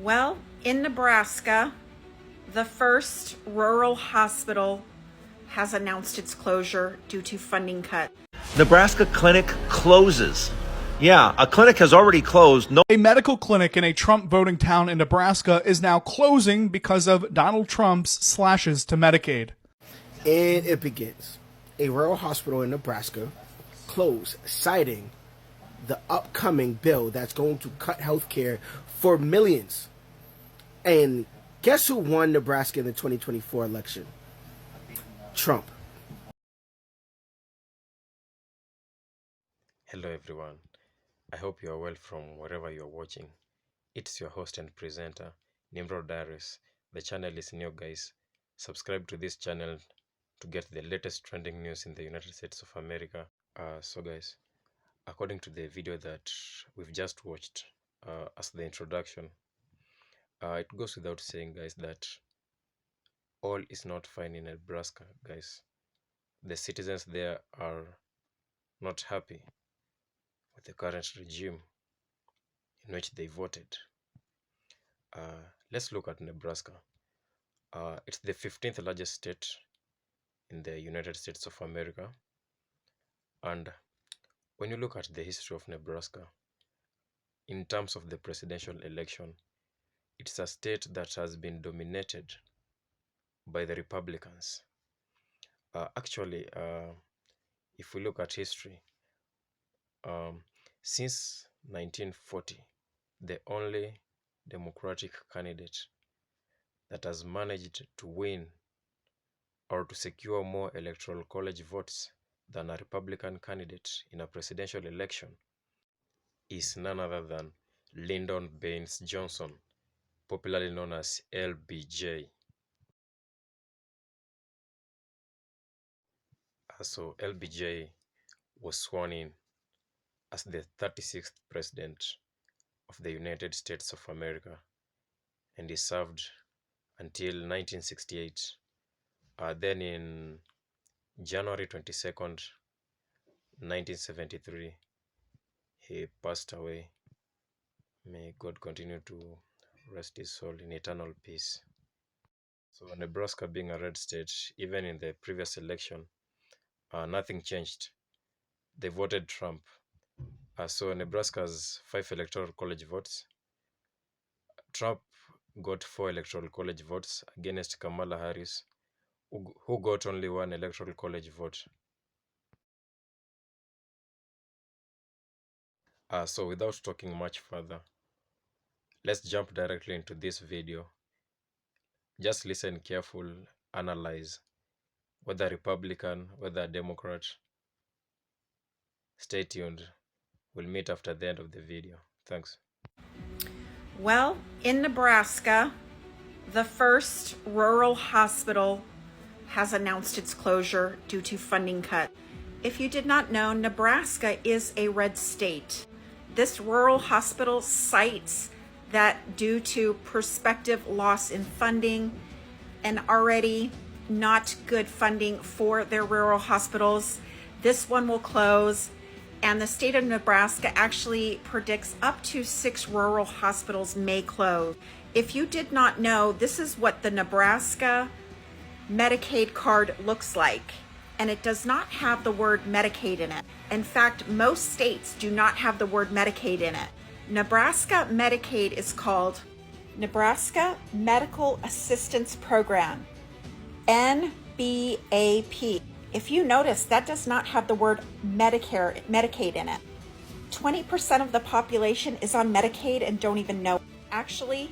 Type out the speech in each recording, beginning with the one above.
Well, in Nebraska, the first rural hospital has announced its closure due to funding cut. Nebraska clinic closes. Yeah, a clinic has already closed. A medical clinic in a Trump voting town in Nebraska is now closing because of Donald Trump's slashes to Medicaid. And it begins. A rural hospital in Nebraska closed, citing the upcoming bill that's going to cut health care for millions. And guess who won Nebraska in the 2024 election? Trump. Hello everyone, I hope you are well from wherever you are watching. It's your host and presenter, Nimrod Darius. The channel is new, guys. Subscribe to this channel to get the latest trending news in the United States of America. So guys, according to the video that we've just watched as the introduction, it goes without saying, guys, that all is not fine in Nebraska, guys. The citizens there are not happy with the current regime in which they voted. Let's look at Nebraska. It's the 15th largest state in the United States of America. And when you look at the history of Nebraska, in terms of the presidential election, it's a state that has been dominated by the Republicans. Actually, if we look at history, since 1940, the only Democratic candidate that has managed to win or to secure more electoral college votes than a Republican candidate in a presidential election is none other than Lyndon Baines Johnson, popularly known as LBJ. So LBJ was sworn in as the 36th president of the United States of America, and he served until 1968. Then in January 22nd, 1973, he passed away. May God continue to rest his soul in eternal peace. So Nebraska being a red state, even in the previous election, nothing changed. They voted Trump. So Nebraska has 5 electoral college votes. Trump got 4 electoral college votes against Kamala Harris, who got only 1 electoral college vote. So without talking much further, let's jump directly into this video. Just listen careful, analyze whether Republican, whether Democrat. Stay tuned. We'll meet after the end of the video. Thanks. Well, in Nebraska, the first rural hospital has announced its closure due to funding cut. If you did not know, Nebraska is a red state. This rural hospital cites that due to prospective loss in funding and already not good funding for their rural hospitals, this one will close. And the state of Nebraska actually predicts up to 6 rural hospitals may close. If you did not know, this is what the Nebraska Medicaid card looks like. And it does not have the word Medicaid in it. In fact, most states do not have the word Medicaid in it. Nebraska Medicaid is called Nebraska Medical Assistance Program, NBAP. If you notice, that does not have the word Medicaid in it. 20% of the population is on Medicaid and don't even know. Actually,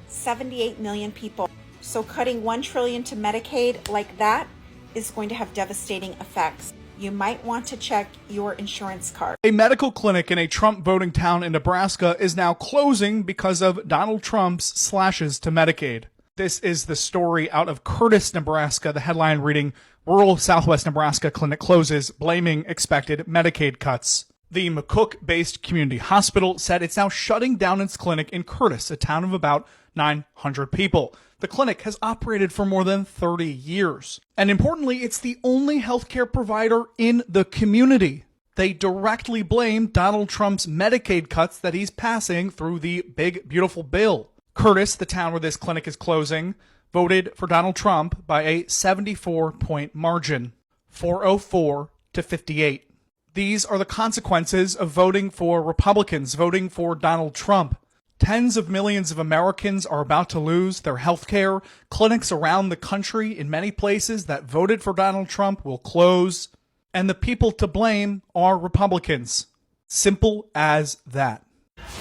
78 million people. So cutting $1 trillion to Medicaid like that is going to have devastating effects. You might want to check your insurance card. A medical clinic in a Trump voting town in Nebraska is now closing because of Donald Trump's slashes to Medicaid. This is the story out of Curtis, Nebraska. The headline reading, Rural Southwest Nebraska Clinic Closes, Blaming Expected Medicaid Cuts. The McCook-based community hospital said it's now shutting down its clinic in Curtis, a town of about 900 people. The clinic has operated for more than 30 years. And importantly, it's the only healthcare provider in the community. They directly blame Donald Trump's Medicaid cuts that he's passing through the big, beautiful bill. Curtis, the town where this clinic is closing, voted for Donald Trump by a 74-point margin, 404 to 58. These are the consequences of voting for Republicans, voting for Donald Trump. Tens of millions of Americans are about to lose their health care. Clinics around the country in many places that voted for Donald Trump will close. And the people to blame are Republicans. Simple as that.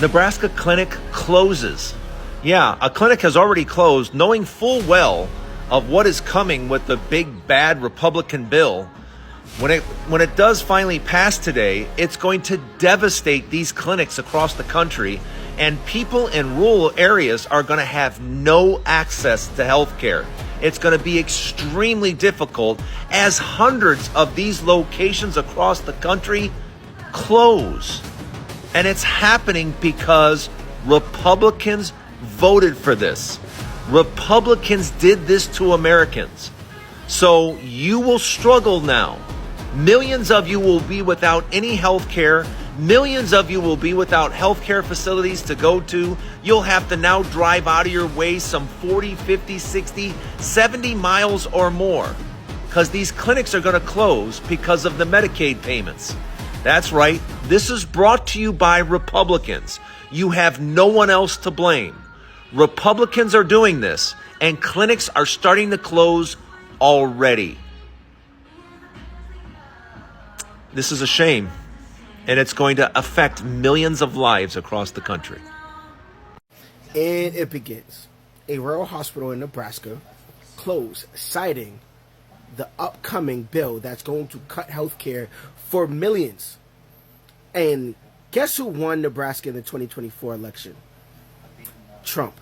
Nebraska clinic closes. Yeah, a clinic has already closed, knowing full well of what is coming with the big bad Republican bill. When it does finally pass today, it's going to devastate these clinics across the country, and people in rural areas are going to have no access to health care. It's going to be extremely difficult as hundreds of these locations across the country close. And it's happening because Republicans voted for this. Republicans did this to Americans. So you will struggle now. Millions of you will be without any health care. Millions of you will be without health care facilities to go to. You'll have to now drive out of your way some 40, 50, 60, 70 miles or more because these clinics are going to close because of the Medicaid payments. That's right. This is brought to you by Republicans. You have no one else to blame. Republicans are doing this, and clinics are starting to close already. This is a shame, and it's going to affect millions of lives across the country. And it begins. A rural hospital in Nebraska closed, citing the upcoming bill that's going to cut health care for millions. And guess who won Nebraska in the 2024 election? Trump.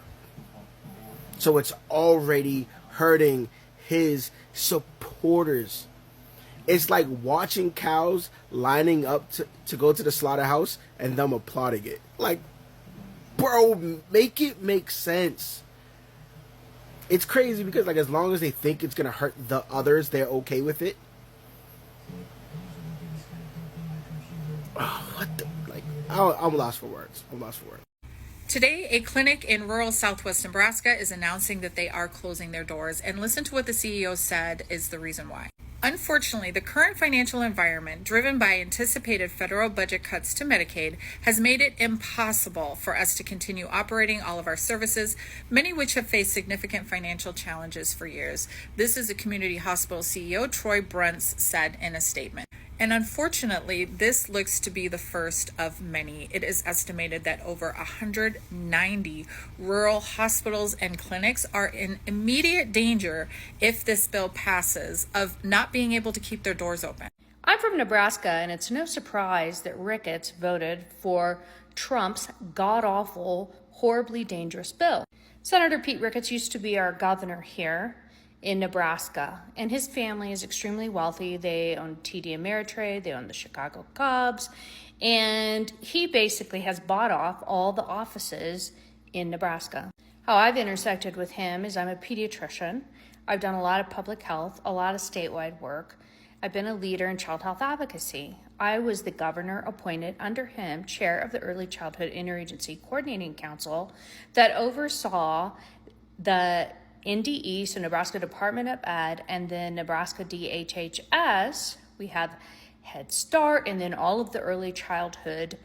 So it's already hurting his supporters. It's like watching cows lining up to go to the slaughterhouse and them applauding it. Like, bro, make it make sense. It's crazy because, like, as long as they think it's going to hurt the others, they're okay with it. Oh, what the? Like, I'm lost for words. Today, a clinic in rural southwest Nebraska is announcing that they are closing their doors, and listen to what the CEO said is the reason why. Unfortunately, the current financial environment, driven by anticipated federal budget cuts to Medicaid, has made it impossible for us to continue operating all of our services, many which have faced significant financial challenges for years. This is a community hospital CEO, Troy Bruntz, said in a statement. And unfortunately, this looks to be the first of many. It is estimated that over 190 rural hospitals and clinics are in immediate danger if this bill passes of not being able to keep their doors open. I'm from Nebraska, and it's no surprise that Ricketts voted for Trump's god-awful, horribly dangerous bill. Senator Pete Ricketts used to be our governor here in Nebraska, and his family is extremely wealthy. They own TD Ameritrade, they own the Chicago Cubs, and he basically has bought off all the offices in Nebraska. How I've intersected with him is I'm a pediatrician. I've done a lot of public health, a lot of statewide work. I've been a leader in child health advocacy. I was the governor appointed under him, chair of the Early Childhood Interagency Coordinating Council that oversaw the NDE, so Nebraska Department of Ed, and then Nebraska DHHS. We have Head Start, and then all of the early childhood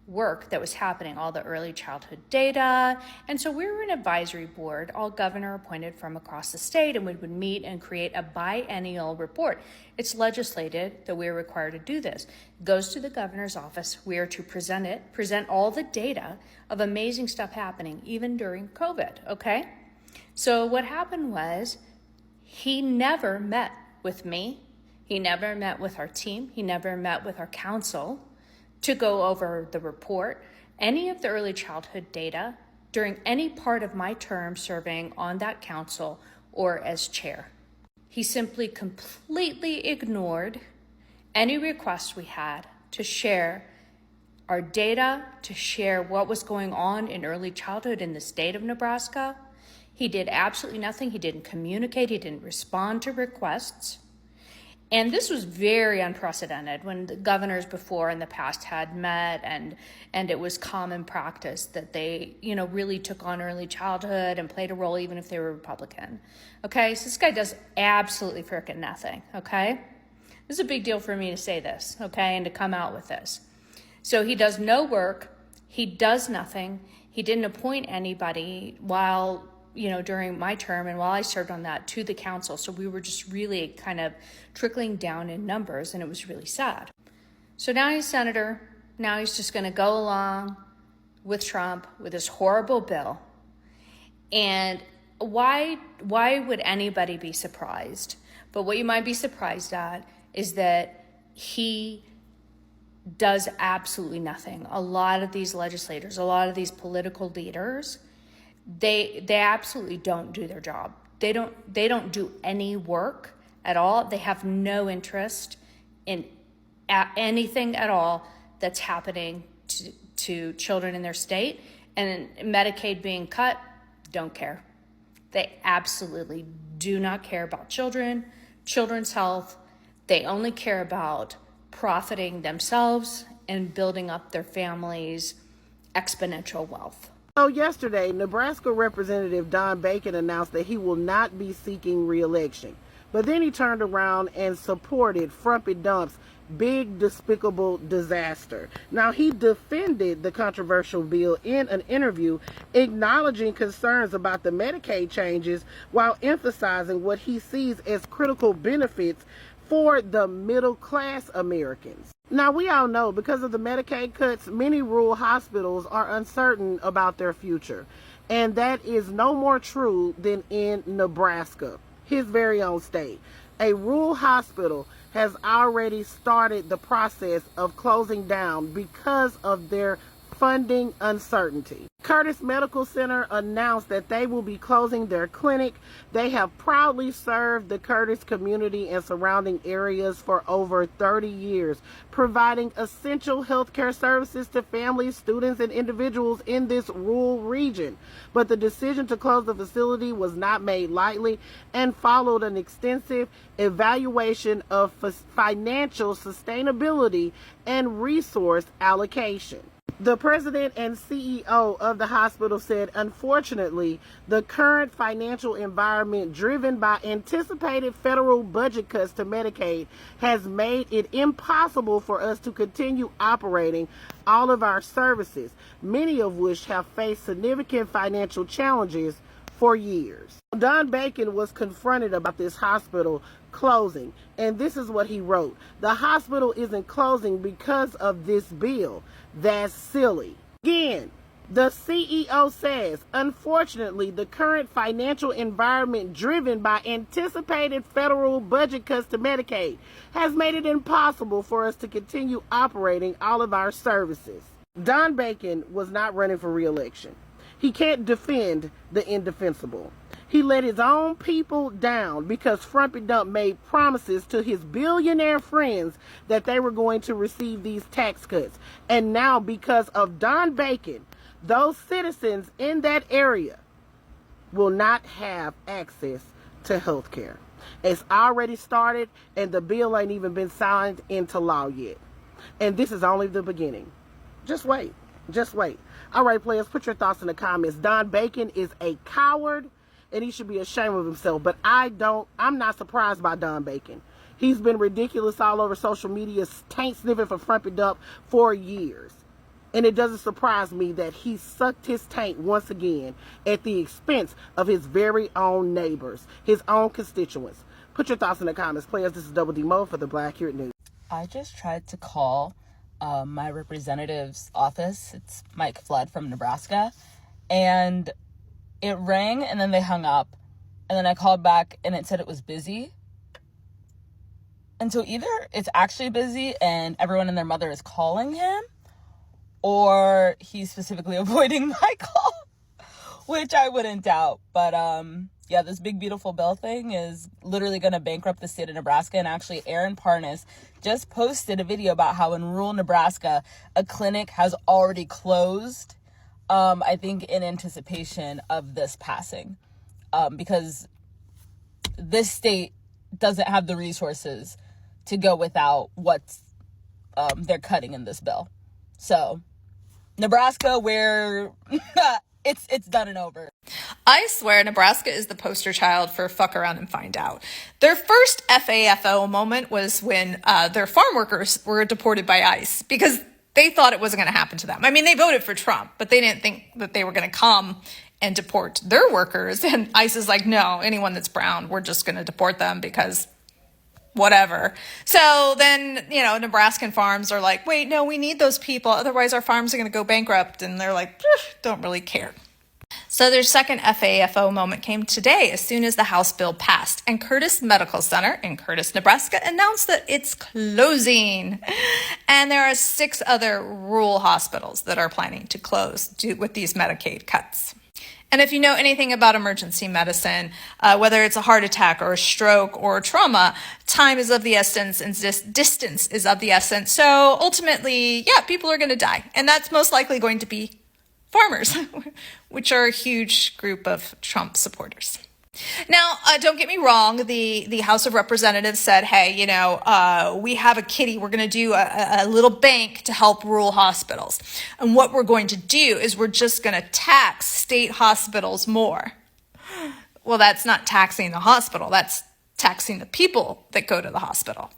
work that was happening, all the early childhood data. And so we were an advisory board, all governor appointed from across the state, and we would meet and create a biennial report. It's legislated that we're required to do this. It goes to the governor's office. We are to present all the data of amazing stuff happening, even during COVID, okay? So what happened was he never met with me. He never met with our team. He never met with our council to go over the report, any of the early childhood data during any part of my term serving on that council or as chair. He simply completely ignored any request we had to share our data, to share what was going on in early childhood in the state of Nebraska. He did absolutely nothing. He didn't communicate. He didn't respond to requests. And this was very unprecedented when the governors before in the past had met, and it was common practice that they, really took on early childhood and played a role even if they were Republican. Okay, so this guy does absolutely frickin' nothing, okay? This is a big deal for me to say this, okay, and to come out with this. So he does no work, he does nothing, he didn't appoint anybody while during my term and while I served on that to the council. So we were just really kind of trickling down in numbers, and it was really sad. So now he's senator. Now he's just going to go along with Trump with this horrible bill. And why would anybody be surprised? But what you might be surprised at is that he does absolutely nothing. A lot of these legislators, a lot of these political leaders, they absolutely don't do their job. They don't do any work at all. They have no interest in anything at all that's happening to children in their state. And Medicaid being cut, don't care. They absolutely do not care about children's health. They only care about profiting themselves and building up their families' exponential wealth. So yesterday, Nebraska Representative Don Bacon announced that he will not be seeking re-election. But then he turned around and supported Frumpy Dump's big despicable disaster. Now, he defended the controversial bill in an interview, acknowledging concerns about the Medicaid changes while emphasizing what he sees as critical benefits for the middle-class Americans. Now, we all know because of the Medicaid cuts, many rural hospitals are uncertain about their future. And that is no more true than in Nebraska, his very own state. A rural hospital has already started the process of closing down because of their funding uncertainty. Curtis Medical Center announced that they will be closing their clinic. They have proudly served the Curtis community and surrounding areas for over 30 years, providing essential healthcare services to families, students, and individuals in this rural region. But the decision to close the facility was not made lightly and followed an extensive evaluation of financial sustainability and resource allocation. The president and CEO of the hospital said, unfortunately, the current financial environment driven by anticipated federal budget cuts to Medicaid has made it impossible for us to continue operating all of our services, many of which have faced significant financial challenges for years. Don Bacon was confronted about this hospital closing, and this is what he wrote. The hospital isn't closing because of this bill. That's silly. Again, the CEO says, unfortunately, the current financial environment driven by anticipated federal budget cuts to Medicaid has made it impossible for us to continue operating all of our services. Don Bacon was not running for re-election. He can't defend the indefensible. He let his own people down because Frumpy Dump made promises to his billionaire friends that they were going to receive these tax cuts. And now, because of Don Bacon, those citizens in that area will not have access to health care. It's already started, and the bill ain't even been signed into law yet. And this is only the beginning. Just wait. Just wait. All right, players, put your thoughts in the comments. Don Bacon is a coward, and he should be ashamed of himself. But I'm not surprised by Don Bacon. He's been ridiculous all over social media, taint sniffing for Frumpy Dump for years. And it doesn't surprise me that he sucked his taint once again at the expense of his very own neighbors, his own constituents. Put your thoughts in the comments, players. This is Double D Mo for the Black Here News. I just tried to call my representative's office. It's Mike Flood from Nebraska. And it rang and then they hung up. And then I called back and it said it was busy. And so either it's actually busy and everyone and their mother is calling him, or he's specifically avoiding my call, which I wouldn't doubt. But yeah, this big beautiful bill thing is literally going to bankrupt the state of Nebraska. And actually, Aaron Parnas just posted a video about how in rural Nebraska, a clinic has already closed, I think in anticipation of this passing, because this state doesn't have the resources to go without what's they're cutting in this bill. So Nebraska, where it's done and over. I swear Nebraska is the poster child for fuck around and find out. Their first FAFO moment was when their farm workers were deported by ICE because they thought it wasn't going to happen to them. I mean, they voted for Trump, but they didn't think that they were going to come and deport their workers. And ICE is like, no, anyone that's brown, we're just going to deport them because whatever. So then, Nebraskan farms are like, wait, no, we need those people. Otherwise our farms are going to go bankrupt. And they're like, don't really care. So their second FAFO moment came today as soon as the House bill passed and Curtis Medical Center in Curtis, Nebraska announced that it's closing. And there are 6 other rural hospitals that are planning to close with these Medicaid cuts. And if you know anything about emergency medicine, whether it's a heart attack or a stroke or trauma, time is of the essence and distance is of the essence. So ultimately, people are going to die. And that's most likely going to be farmers, which are a huge group of Trump supporters. Now, don't get me wrong. The House of Representatives said, hey, we have a kitty. We're going to do a little bank to help rural hospitals. And what we're going to do is we're just going to tax state hospitals more. Well, that's not taxing the hospital. That's taxing the people that go to the hospital.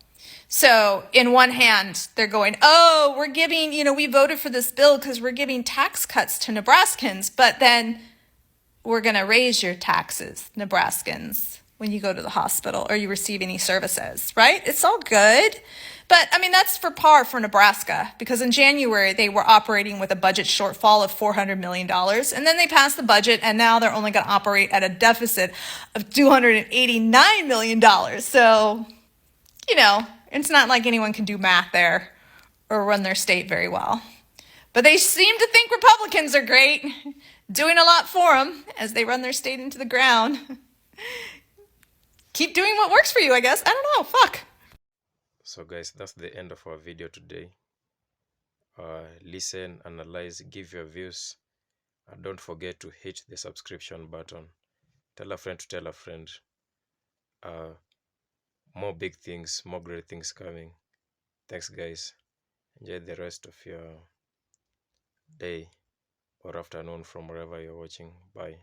So in one hand, they're going, oh, we're giving, we voted for this bill because we're giving tax cuts to Nebraskans, but then we're going to raise your taxes, Nebraskans, when you go to the hospital or you receive any services, right? It's all good. But I mean, that's for par for Nebraska, because in January, they were operating with a budget shortfall of $400 million. And then they passed the budget and now they're only going to operate at a deficit of $289 million. So, it's not like anyone can do math there or run their state very well. But they seem to think Republicans are great, doing a lot for them as they run their state into the ground. Keep doing what works for you, I guess. I don't know. Fuck. So guys, that's the end of our video today. Listen, analyze, give your views. And don't forget to hit the subscription button. Tell a friend to tell a friend. More big things, more great things coming. Thanks guys. Enjoy the rest of your day or afternoon from wherever you're watching. Bye.